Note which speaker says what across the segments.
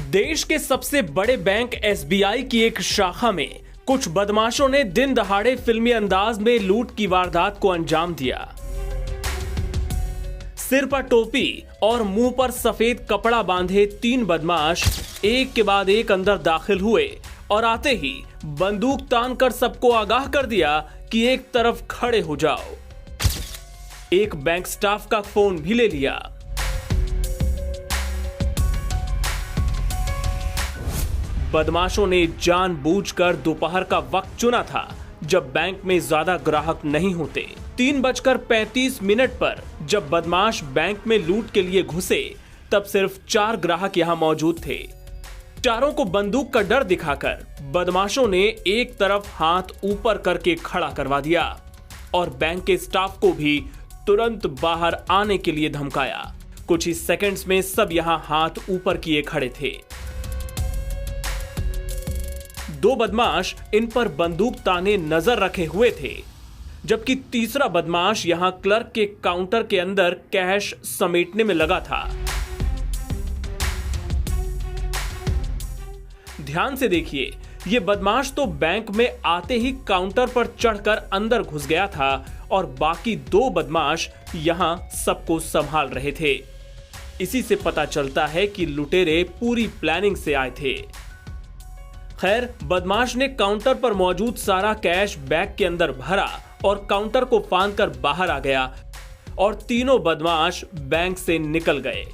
Speaker 1: देश के सबसे बड़े बैंक एसबीआई की एक शाखा में कुछ बदमाशों ने दिन दहाड़े फिल्मी अंदाज में लूट की वारदात को अंजाम दिया। सिर पर टोपी और मुंह पर सफेद कपड़ा बांधे तीन बदमाश एक के बाद एक अंदर दाखिल हुए और आते ही बंदूक तानकर सबको आगाह कर दिया कि एक तरफ खड़े हो जाओ। एक बैंक स्टाफ का फोन भी ले लिया। बदमाशों ने जानबूझकर दोपहर का वक्त चुना था जब बैंक में ज्यादा ग्राहक नहीं होते। 3:35 पर जब बदमाश बैंक में लूट के लिए घुसे तब सिर्फ 4 ग्राहक यहां मौजूद थे। चारों को बंदूक का डर दिखाकर बदमाशों ने एक तरफ हाथ ऊपर करके खड़ा करवा दिया और बैंक के स्टाफ को भी तुरंत बाहर आने के लिए धमकाया। कुछ ही सेकंड्स में सब यहां हाथ ऊपर किए खड़े थे। 2 बदमाश इन पर बंदूक ताने नजर रखे हुए थे, जबकि तीसरा बदमाश यहां क्लर्क के काउंटर के अंदर कैश समेटने में लगा था। ध्यान से देखिए, यह बदमाश तो बैंक में आते ही काउंटर पर चढ़कर अंदर घुस गया था और बाकी 2 बदमाश यहां सबको संभाल रहे थे। इसी से पता चलता है कि लुटेरे पूरी प्लानिंग से आए थे। खैर, बदमाश ने काउंटर पर मौजूद सारा कैश बैग के अंदर भरा और काउंटर को फांदकर बाहर आ गया और तीनों बदमाश बैंक से निकल गए।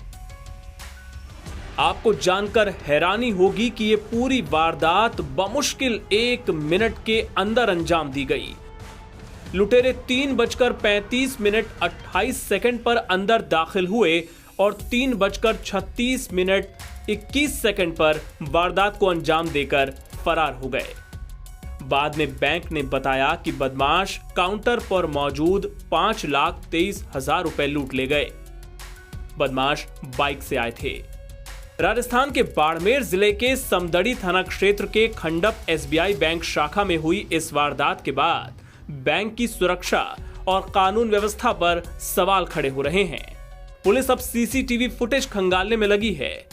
Speaker 1: आपको जानकर हैरानी होगी कि यह पूरी वारदात बमुश्किल 1 मिनट के अंदर अंजाम दी गई। लुटेरे 3:35 पर अंदर दाखिल हुए और 3:36 पर वारदात को अंजाम देकर फरार हो गए। बाद में बैंक ने बताया कि बदमाश काउंटर पर मौजूद 5,23,000 रुपए लूट ले गए। बदमाश बाइक से आए थे। राजस्थान के बाड़मेर जिले के समदड़ी थाना क्षेत्र के खंडप एसबीआई बैंक शाखा में हुई इस वारदात के बाद बैंक की सुरक्षा और कानून व्यवस्था पर सवाल खड़े हो रहे हैं। पुलिस अब सीसीटीवी फुटेज खंगालने में लगी है।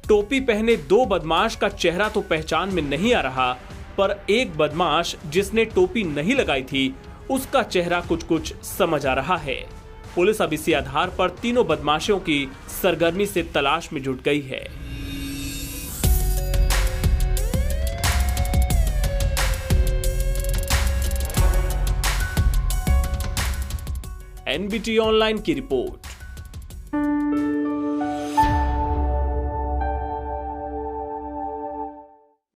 Speaker 1: टोपी पहने 2 बदमाश का चेहरा तो पहचान में नहीं आ रहा, पर एक बदमाश जिसने टोपी नहीं लगाई थी उसका चेहरा कुछ समझ आ रहा है। पुलिस अब इसी आधार पर तीनों बदमाशों की सरगर्मी से तलाश में जुट गई है। एनबीटी ऑनलाइन की रिपोर्ट।